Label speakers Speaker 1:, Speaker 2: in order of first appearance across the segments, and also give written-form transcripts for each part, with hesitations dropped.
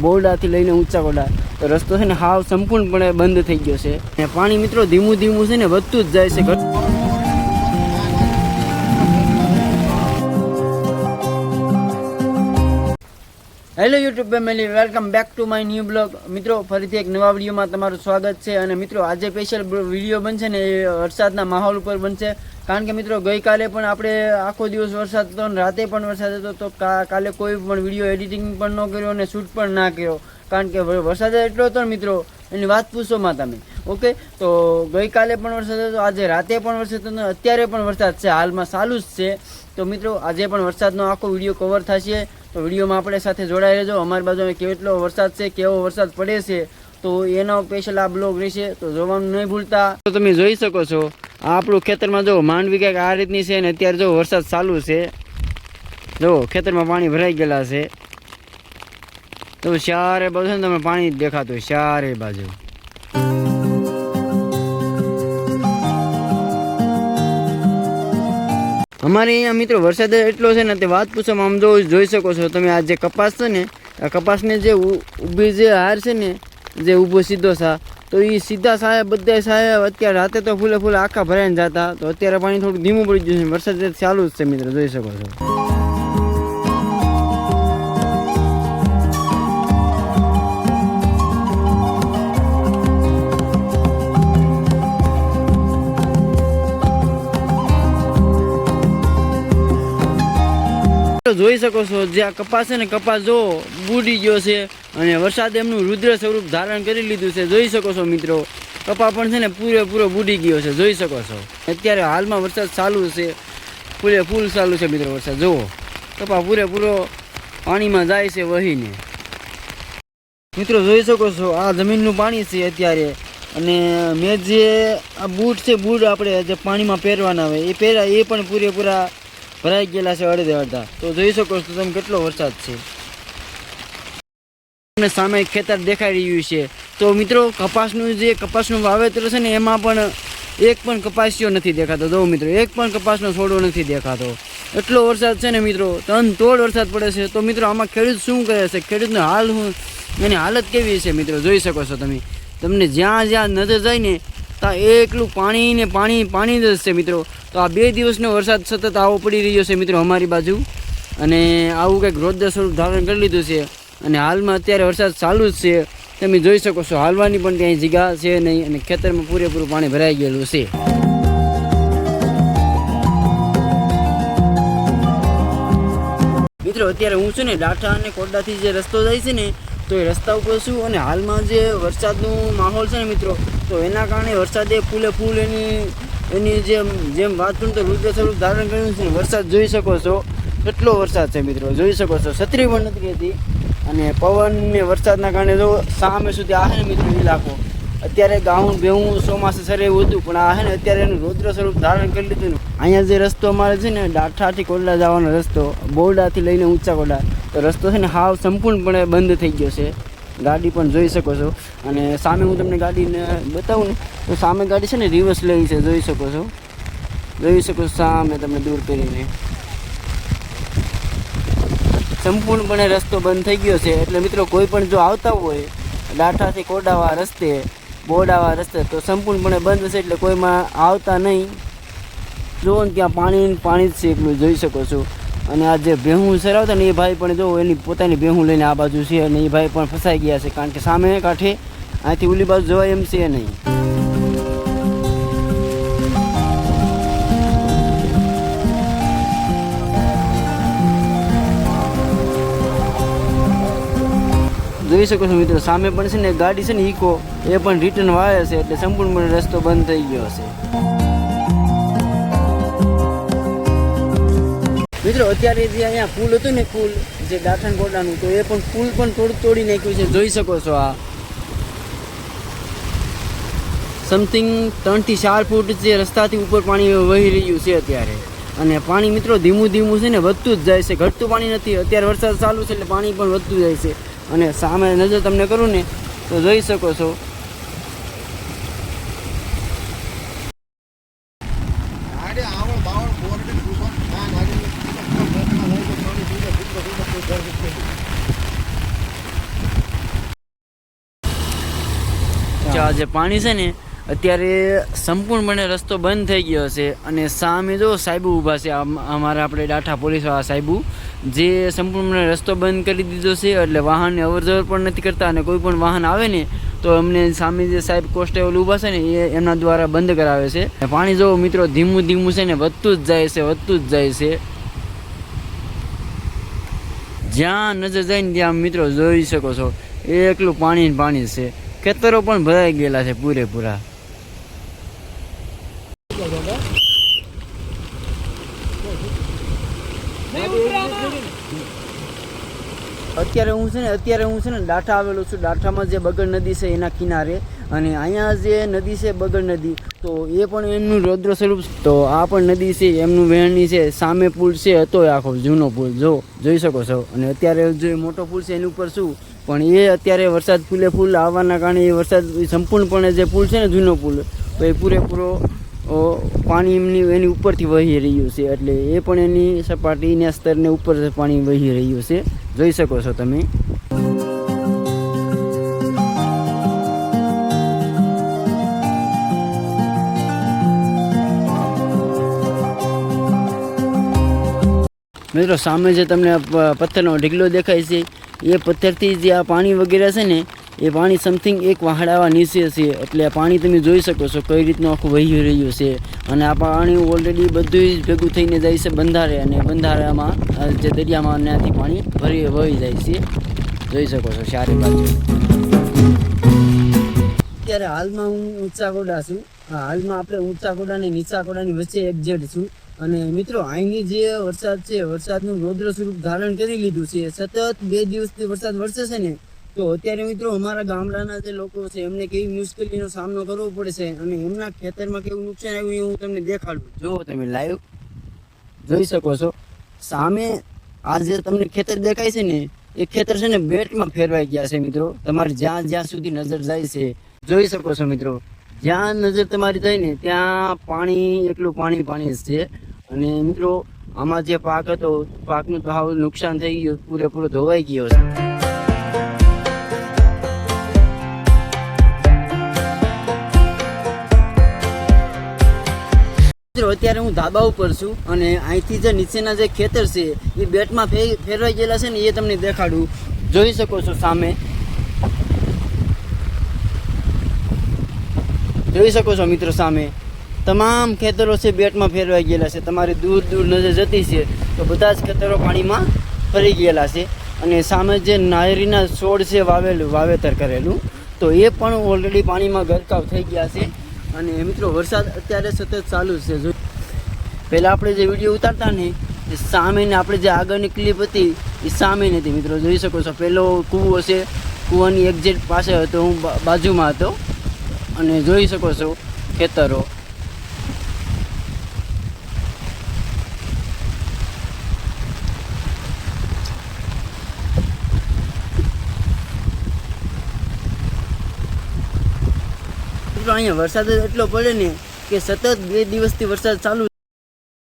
Speaker 1: બોરડાથી લઈને ઊંચા કોડા તો રસ્તો છે ને હાવ સંપૂર્ણપણે બંધ થઈ ગયો છે અને પાણી મિત્રો ધીમું ધીમું છે ને વધતું જ જાય છે। Hello YouTube family, welcome back to my new blog. મિત્રો ફરીથી એક નવા વિડીયોમાં તમારું સ્વાગત છે। અને મિત્રો આજે સ્પેશિયલ વિડીયો બનશે ને એ વરસાદના માહોલ ઉપર બનશે, કારણ કે મિત્રો ગઈકાલે પણ આપણે આખો દિવસ વરસાદ હતો અને રાતે પણ વરસાદ હતો, તો કાલે કોઈ પણ વિડીયો એડિટિંગ પણ ન કર્યો અને શૂટ પણ ના કર્યો, કારણ કે વરસાદ એટલો હતો ને મિત્રો એની વાત પૂછોમાં તમે। ઓકે, તો ગઈકાલે પણ વરસાદ હતો, આજે રાતે પણ વરસાદ હતો, અત્યારે પણ વરસાદ છે, હાલમાં ચાલુ જ છે। તો મિત્રો આજે પણ વરસાદનો આખો વિડીયો કવર થશે, તો વિડીયોમાં આપણે સાથે જોડાઈ રહેજો। અમારી બાજુ કેટલો વરસાદ છે, કેવો વરસાદ પડે છે, તો એનો સ્પેશિયલ આ બ્લોગ રહેશે, તો જોવાનું નહીં ભૂલતા। તો તમે જોઈ શકો છો આ આપણું ખેતરમાં જો માંડવી કંઈક આ રીતની છે ને અત્યારે જો વરસાદ ચાલુ છે, જો ખેતરમાં પાણી ભરાઈ ગયેલા છે, તો ચારે બાજુ ને તમે પાણી દેખાતું હોય ચારે બાજુ। અમારે અહીંયા મિત્રો વરસાદ એટલો છે ને તે વાત પૂછવામાં આમ જોઈ શકો છો તમે। આ જે કપાસ છે ને, આ કપાસને જે ઊભી જે હાર છે ને, જે ઊભો સીધો સા, તો એ સીધા સાહેબ બધા સાહેબ અત્યારે રાતે તો ફૂલે ફૂલે આખા ભરાઈને જતા, તો અત્યારે પાણી થોડું ધીમું પડી ગયું છે, વરસાદ ચાલુ જ છે મિત્રો, જોઈ શકો છો। જોઈ શકો છો જે આ કપાસ છે ને, કપાસ જો બુડી ગયો છે અને વરસાદ એમનું રુદ્ર સ્વરૂપ ધારણ કરી લીધું છે, જોઈ શકો છો મિત્રો। કપા પણ છે ને પૂરેપૂરો બુડી ગયો છે, જોઈ શકો છો। અત્યારે હાલમાં વરસાદ ચાલુ છે, ફૂલ ચાલુ છે મિત્રો વરસાદ, જુઓ કપા પૂરેપૂરો પાણીમાં જાય છે વહીને। મિત્રો જોઈ શકો છો આ જમીનનું પાણી છે અત્યારે, અને મેં જે આ બૂટ છે, બૂટ આપણે જે પાણીમાં પહેરવાના હોય એ પહેર્યા, એ પણ પૂરેપૂરા ભરાઈ ગયેલા છે અડધે અડધા, તો જોઈ શકો છો તમે કેટલો વરસાદ છે। તમને સામે ખેતર દેખાઈ રહ્યું છે, તો મિત્રો કપાસનું વાવેતર છે ને એમાં પણ એક પણ કપાસિયો નથી દેખાતો, જો મિત્રો એક પણ કપાસનો છોડો નથી દેખાતો, એટલો વરસાદ છે ને મિત્રો, તોડ વરસાદ પડે છે। તો મિત્રો આમાં ખેડૂત શું કરે છે, ખેડૂતનો એની હાલત કેવી છે મિત્રો, જોઈ શકો છો તમે। તમને જ્યાં નજર જાય ને ત્યાં એકલું પાણી ને પાણી જ છે મિત્રો। તો આ 2 દિવસનો વરસાદ સતત આવો પડી રહ્યો છે મિત્રો અમારી બાજુ, અને આવું કંઈક રૌદ્ર સ્વરૂપ ધારણ કરી લીધું છે, અને હાલમાં અત્યારે વરસાદ ચાલુ જ છે, તમે જોઈ શકો છો। હાલવાની પણ ક્યાંય જગ્યા છે નહીં, અને ખેતરમાં પૂરેપૂરું પાણી ભરાઈ ગયેલું છે। મિત્રો અત્યારે હું છું ને ડાઠા અને કોરડાથી જે રસ્તો જાય છે ને, તો એ રસ્તા ઉપર છું, અને હાલમાં જે વરસાદનું માહોલ છે ને મિત્રો, તો એના કારણે વરસાદે ફૂલ એની જેમ વાત કરું તો રુદ્ર સ્વરૂપ ધારણ કર્યું છે। વરસાદ જોઈ શકો છો કેટલો વરસાદ છે મિત્રો, જોઈ શકો છો, છત્રી પણ નથી રહેતી, અને પવન ને વરસાદના કારણે જો સામે સુધી આ છે ને મિત્રો ઇલાકો, અત્યારે ગાઉન બેહું ચોમાસે સરે એવું હતું, પણ આ છે ને અત્યારે એનું રુદ્ર સ્વરૂપ ધારણ કરી લીધું ને। અહીંયા જે રસ્તો અમારે છે ને ડાઠાથી કોરડા જવાનો રસ્તો, બોરડાથી લઈને ઊંચા કોરડા, તો રસ્તો છે ને હાવ સંપૂર્ણપણે બંધ થઈ ગયો છે, ગાડી પણ જોઈ શકો છો। અને સામે હું તમને ગાડીને બતાવું ને, તો સામે ગાડી છે ને રિવર્સ લઈ છે, જોઈ શકો છો સામે તમને દૂર કરીને સંપૂર્ણપણે રસ્તો બંધ થઈ ગયો છે। એટલે મિત્રો કોઈ પણ જો આવતા હોય ડાઠાથી કોરડાવા રસ્તે, બોરડાવા રસ્તે, તો સંપૂર્ણપણે બંધ છે, એટલે કોઈમાં આવતા નહીં। જુઓ ને ત્યાં પાણી જ છે એટલું, જોઈ શકો છો। અને આ જે ભેહું સરાવતા ને એ ભાઈ પણ જો એની પોતાની ભેહું લઈને આ બાજુ છે, અને એ ભાઈ પણ ફસાઈ ગયા છે, કારણ કે સામે કાંઠે અહીંથી ઓલી બાજુ જવાય એમ છે નહીં। જોઈ શકો છો મિત્રો સામે પણ છે ને ગાડી છે ને ઇકો, એ પણ રિટર્ન વાળે છે, એટલે સંપૂર્ણપણે રસ્તો બંધ થઈ ગયો છે। મિત્રો અત્યારે જે અહીંયા પુલ હતું ને, પુલ જે ડાઠા કોરડાનું, તો એ પણ પુલ પણ થોડુંક તોડી નાખ્યું છે, જોઈ શકો છો। આ સમથિંગ 3 થી 4 ફૂટ જે રસ્તાથી ઉપર પાણી વહી રહ્યું છે અત્યારે, અને પાણી મિત્રો ધીમું છે ને વધતું જ જાય છે, ઘટતું પાણી નથી। અત્યારે વરસાદ ચાલુ છે એટલે પાણી પણ વધતું જાય છે, અને સામે નજર તમને કરું ને તો જોઈ શકો છો જે પાણી છે ને અત્યારે સંપૂર્ણપણે રસ્તો બંધ થઈ ગયો છે અને સામે જો સાહેબુ ઊભા છે, અમારા આપણે ડાઠા પોલીસવાળા સાહેબુ, જે સંપૂર્ણપણે રસ્તો બંધ કરી દીધો છે. એટલે વાહનને અવરજવર પણ નથી કરતા અને કોઈ પણ વાહન આવે ને તો અમને સામે જે સાહેબ કોન્સ્ટેબલ ઊભા છે ને એ એમના દ્વારા બંધ કરાવે છે. પાણી જો મિત્રો ધીમું ધીમું છે ને વધતું જ જાય છે, વધતું જ જાય છે. જ્યાં નજર જાય ને ત્યાં મિત્રો જોઈ શકો છો એકલું પાણી પાણી છે. ખેતરો પણ ભરાઈ ગયેલા છે પૂરેપૂરા. અત્યારે હું છે ને ડાઠા આવેલો છું. ડાઠામાં જે બગડ નદી છે એના કિનારે, અને અહીંયા જે નદી છે બગડ નદી, તો એ પણ એમનું રૌદ્ર સ્વરૂપ. તો આ પણ નદી છે એમનું વહેણની છે. સામે પુલ છે હતો આખો જૂનો પુલ જોઈ શકો છો. અને અત્યારે જે મોટો પુલ છે એની ઉપર શું પણ એ અત્યારે વરસાદ ફૂલ આવવાના કારણે એ વરસાદ સંપૂર્ણપણે જે પુલ છે ને જૂનો પુલ, તો એ પૂરેપૂરો પાણી એની ઉપરથી વહી રહ્યું છે. એટલે એ પણ એની સપાટીના સ્તરને ઉપર પાણી વહી રહ્યું છે, જોઈ શકો છો તમે. મિત્રો સામે જે તમને પથ્થરનો ઢીકલો દેખાય છે એ પથ્થરથી જે આ પાણી વગેરે છે ને એ પાણી સમથિંગ એક વાહડાવા નીચે છે. એટલે આ પાણી તમે જોઈ શકો છો કઈ રીતનું આખું વહી રહ્યું છે. અને આ પાણી ઓલરેડી બધું જ ભેગું થઈને જાય છે બંધારે, અને બંધારામાં જે દરિયામાં ત્યાંથી પાણી વહી જાય છે, જોઈ શકો છો ચારે બાજુ. અત્યારે હાલમાં હું ઊંચા કોડા છું. હાલમાં આપણે ઊંચા કોડા અને નીચા કોડાની વચ્ચે એક્ઝેક્ટ છું. અને મિત્રો અહીંની જે વરસાદ છે વરસાદનું રૌદ્ર સ્વરૂપ ધારણ કરી લીધું છે. સતત 2 દિવસથી વરસાદ વરસે છે ને, તો અત્યારે મિત્રો અમારા ગામડાના જે લોકો છે એમને કેવી મુશ્કેલીનો સામનો કરવો પડે છે અને એમના ખેતરમાં કેવું નુકસાન આવ્યું એ હું તમને દેખાડું. જો તમે લાઈવ જોઈ શકો છો. સામે આ જે તમને ખેતર દેખાય છે ને એ ખેતર છે ને બેટમાં ફેરવાઈ ગયા છે મિત્રો. તમારે જ્યાં સુધી નજર જાય છે જોઈ શકો છો મિત્રો. જ્યાં નજર તમારી જાય ને ત્યાં પાણી એકલું પાણી જ છે. અને મિત્રો આમાં જે પાક હતો પાકનું તો હાવ નુકસાન થઈ ગયું, પૂરેપૂરો ધોવાઈ ગયો છે. અત્યારે હું ધાબા ઉપર છું અને અહીંથી જે નીચેના જે ખેતર છે એ બેટમાં ફેરવાઈ ગયેલા છે ને એ તમને દેખાડું. જોઈ શકો છો સામે, જોઈ શકો છો મિત્રો. સામે તમામ ખેતરો છે બેટમાં ફેરવાઈ ગયેલા છે. તમારે દૂર નજર જતી છે તો બધા જ ખેતરો પાણીમાં ફરી ગયેલા છે. અને સામે જે નાયરીના છોડ છે વાવેતર કરેલું, તો એ પણ ઓલરેડી પાણીમાં ગરકાવ થઈ ગયા છે. અને મિત્રો વરસાદ અત્યારે સતત ચાલુ છે. પહેલાં આપણે જે વિડીયો ઉતારતા ને એ સામે ને આપણે જે આગળની ક્લિપ હતી એ સામે નથી મિત્રો, જોઈ શકો છો. પહેલો કૂવો છે, કૂવાની એક્ઝેક્ટ પાસે હતો, હું બાજુમાં હતો. અને જોઈ શકો છો ખેતરો. અહીંયા વરસાદ એટલો પડે ને કે સતત 2 દિવસથી વરસાદ ચાલુ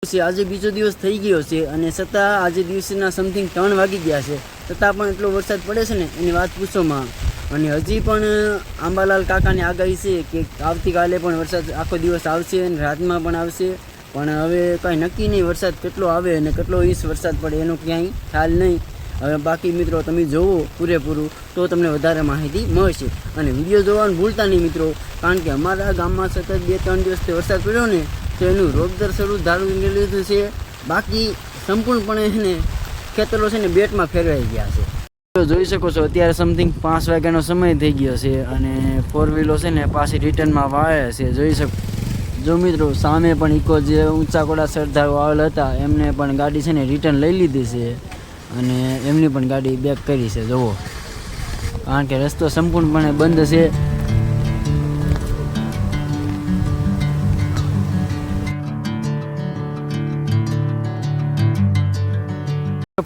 Speaker 1: છે. આજે બીજો દિવસ થઈ ગયો છે અને છતાં આજે દિવસના સમથિંગ 3 વાગી ગયા છે, છતાં પણ એટલો વરસાદ પડે છે ને એની વાત પૂછોમાં. અને હજી પણ આંબાલાલ કાકાની આગાહી છે કે આવતીકાલે પણ વરસાદ આખો દિવસ આવશે અને રાતમાં પણ આવશે. પણ હવે કાંઈ નક્કી નહીં વરસાદ કેટલો આવે અને કેટલો ઇંચ વરસાદ પડે એનો ક્યાંય ખ્યાલ નહીં. હવે બાકી મિત્રો તમે જોવો પૂરેપૂરું તો તમને વધારે માહિતી મળશે. અને વિડીયો જોવાનું ભૂલતા નહીં મિત્રો, કારણ કે અમારા ગામમાં સતત 2-3 દિવસથી વરસાદ પડ્યો ને તો એનું રૌદ્ર સ્વરૂપ ધારણ લીધું છે. બાકી સંપૂર્ણપણે એને ખેતરો છે ને બેટમાં ફેરવાઈ ગયા છે. જોઈ શકો છો અત્યારે સમથિંગ 5 વાગ્યાનો સમય થઈ ગયો છે અને 4 વ્હીલો છે ને પાછી રિટર્નમાં વાળે છે. જોઈ શકો જો મિત્રો સામે પણ ઇકો જે ઊંચા કોડા સરદારો આવેલા હતા એમને પણ ગાડી છે ને રિટર્ન લઈ લીધી છે અને એમની પણ ગાડી બેક કરી છે જુઓ, કારણ કે રસ્તો સંપૂર્ણપણે બંધ છે.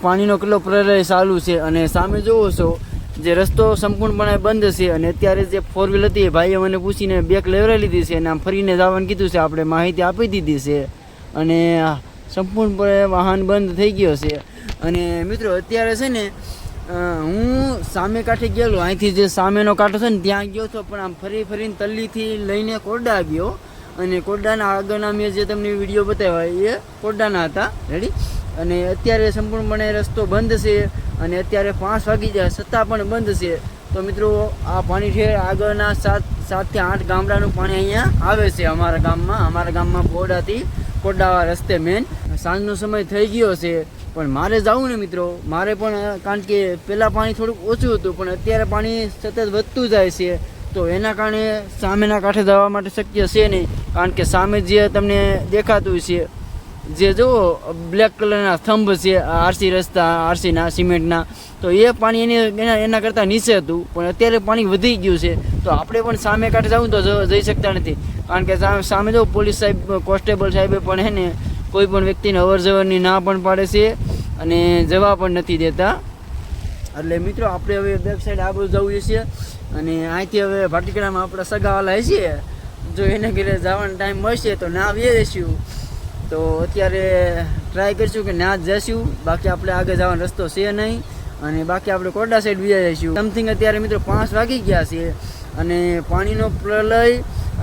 Speaker 1: પાણીનો કેટલો પ્રલય ચાલુ છે અને સામે જોવો છો જે રસ્તો સંપૂર્ણપણે બંધ છે. અને અત્યારે જે 4 વ્હીલ હતી એ ભાઈએ મને પૂછીને બેક લેવડાવી લીધી છે અને આમ ફરીને જવાનું કીધું છે. આપણે માહિતી આપી દીધી છે અને સંપૂર્ણપણે વાહન બંધ થઈ ગયો છે. અને મિત્રો અત્યારે છે ને હું સામે કાંઠે ગયેલો, અહીંથી જે સામેનો કાંઠો છે ને ત્યાં ગયો હતો, પણ આમ ફરીને તલ્લીથી લઈને કોરડા ગયો. અને કોરડાના આગળના મેં જે તમને વિડીયો બતાવ્યા એ કોરડાના હતા. રેડી. અને અત્યારે સંપૂર્ણપણે રસ્તો બંધ છે અને અત્યારે 5 વાગી જાય છતાં પણ બંધ છે. તો મિત્રો આ પાણી છે આગળના 7 થી 8 ગામડાનું પાણી અહીંયા આવે છે અમારા ગામમાં બોડાથી કોરડા રસ્તે મેન. સાંજનો સમય થઈ ગયો છે પણ મારે જવું ને મિત્રો, મારે પણ, કારણ કે પહેલાં પાણી થોડુંક ઓછું હતું પણ અત્યારે પાણી સતત વધતું જાય છે. તો એના કારણે સામેના કાંઠે જવા માટે શક્ય છે નહીં, કારણ કે સામે જે તમને દેખાતું છે જે જુઓ બ્લેક કલરના સ્તંભ છે આરસી રસ્તા, આરસીના સિમેન્ટના, તો એ પાણી એના કરતાં નીચે હતું પણ અત્યારે પાણી વધી ગયું છે. તો આપણે પણ સામે કાંઠે જવું તો જઈ શકતા નથી, કારણ કે સામે જો પોલીસ સાહેબ, કોન્સ્ટેબલ સાહેબે પણ હે ને કોઈ પણ વ્યક્તિને અવર જવરની ના પણ પાડે છે અને જવા પણ નથી દેતા. એટલે મિત્રો આપણે હવે બેક સાઈડ આ બધું જવું છે અને અહીંથી હવે ભાટીકડામાં આપણા સગાવાલા છીએ, જો એને ઘરે જવાનો ટાઈમ મળશે તો ના આવીએ જઈશું. તો અત્યારે ટ્રાય કરીશું કે ના જ જઈશું, બાકી આપણે આગળ જવાનો રસ્તો છે નહીં. અને બાકી આપણે કોરડા સાઈડ બીજા જઈશું. સમથિંગ અત્યારે મિત્રો 5 વાગી ગયા છે અને પાણીનો પ્રલય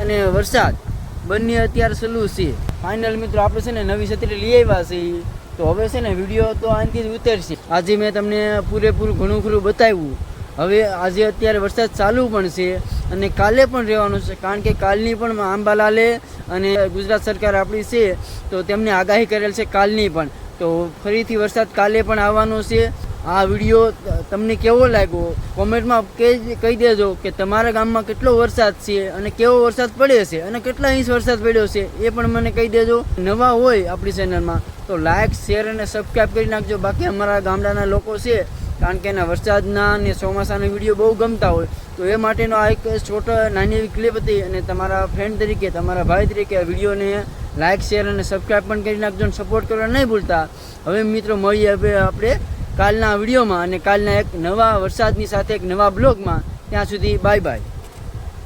Speaker 1: અને વરસાદ બંને અત્યારે સલું છે. ફાઇનલ મિત્રો આપણે છે ને નવી છત્રી લઈ આવ્યા છીએ, તો હવે છે ને વિડીયો તો આનાથી જ ઉતરશે. આજે મેં તમને પૂરેપૂરું ઘણું ખરું બતાવ્યું. હવે આજે અત્યારે વરસાદ ચાલુ પણ છે અને કાલે પણ રહેવાનું છે, કારણ કે કાલની પણ અંબાલાલે અને ગુજરાત સરકાર આપણી છે તો તેમને આગાહી કરેલ છે કાલની પણ. તો ફરીથી વરસાદ કાલે પણ આવવાનો છે. આ વિડીયો તમને કેવો લાગ્યો કોમેન્ટમાં કહી દેજો કે તમારા ગામમાં કેટલો વરસાદ છે અને કેવો વરસાદ પડે છે અને કેટલા ઇંચ વરસાદ પડ્યો છે એ પણ મને કહી દેજો. નવા હોય આપણી ચેનલમાં તો લાઇક, શેર અને સબસ્ક્રાઈબ કરી નાખજો. બાકી અમારા ગામડાના લોકો છે, કારણ કે એના વરસાદના અને ચોમાસાના વિડીયો બહુ ગમતા હોય, તો એ માટેનો આ એક છોટો નાની એવી ક્લિપ હતી. અને તમારા ફ્રેન્ડ તરીકે, તમારા ભાઈ તરીકે આ વિડીયોને લાઇક, શેર અને સબસ્ક્રાઈબ પણ કરી નાખજો અને સપોર્ટ કરવા નહીં ભૂલતા. હવે મિત્રો મળીએ હવે આપણે કાલના વિડીયોમાં અને કાલના એક નવા વરસાદની સાથે એક નવા બ્લોગમાં. ત્યાં સુધી બાય બાય.